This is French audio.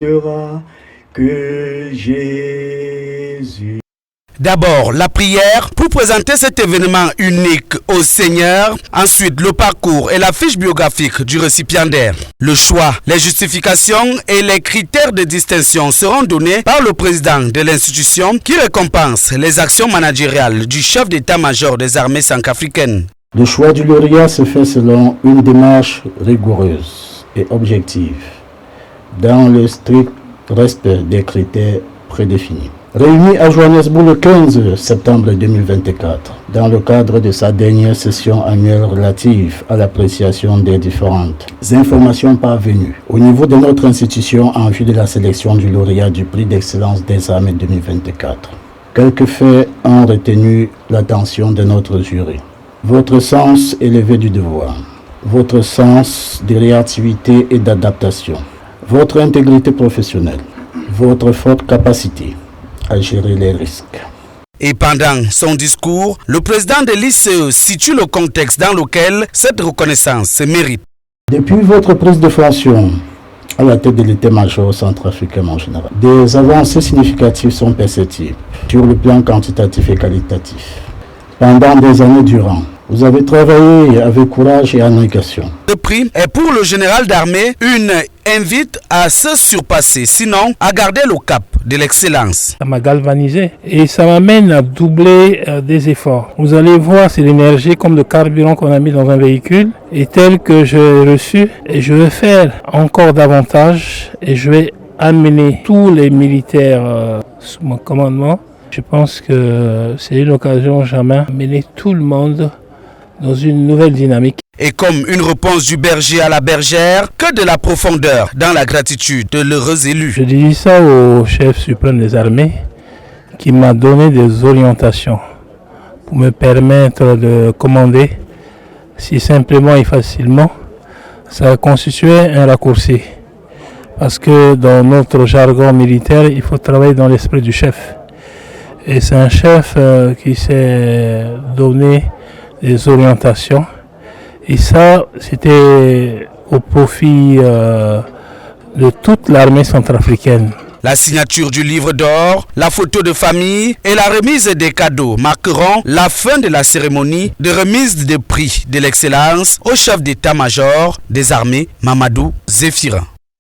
sera que Jésus. D'abord, la prière pour présenter cet événement unique au Seigneur. Ensuite, le parcours et la fiche biographique du récipiendaire. Le choix, les justifications et les critères de distinction seront donnés par le président de l'institution qui récompense les actions managériales du chef d'état-major des armées centrafricaines. Le choix du lauréat se fait selon une démarche rigoureuse et objective, dans le strict respect des critères prédéfinis. Réuni à Johannesburg le 15 septembre 2024, dans le cadre de sa dernière session annuelle relative à l'appréciation des différentes informations parvenues au niveau de notre institution en vue de la sélection du lauréat du prix d'excellence des armées 2024. Quelques faits ont retenu l'attention de notre jury. Votre sens élevé du devoir, votre sens de réactivité et d'adaptation, votre intégrité professionnelle, votre forte capacité à gérer les risques. Et pendant son discours, le président de l'ICE situe le contexte dans lequel cette reconnaissance se mérite. Depuis votre prise de fonction à la tête de l'état-major centrafricain en général, des avancées significatives sont perceptibles sur le plan quantitatif et qualitatif. Pendant des années durant, vous avez travaillé avec courage et abnégation. Ce prix est pour le général d'armée une invite à se surpasser, sinon à garder le cap de l'excellence. Ça m'a galvanisé et ça m'amène à doubler des efforts. Vous allez voir, c'est l'énergie comme le carburant qu'on a mis dans un véhicule et tel que j'ai reçu. Et je vais faire encore davantage et je vais amener tous les militaires sous mon commandement. Je pense que c'est une occasion jamais d'amener tout le monde dans une nouvelle dynamique. Et comme une réponse du berger à la bergère, que de la profondeur dans la gratitude de l'heureux élu. Je dis ça au chef suprême des armées qui m'a donné des orientations pour me permettre de commander si simplement et facilement. Ça constituait un raccourci parce que dans notre jargon militaire, il faut travailler dans l'esprit du chef. Et c'est un chef qui s'est donné des orientations. Et ça, c'était au profit de toute l'armée centrafricaine. La signature du livre d'or, la photo de famille et la remise des cadeaux marqueront la fin de la cérémonie de remise des prix de l'excellence au chef d'état-major des armées, Mamadou Zéphirin.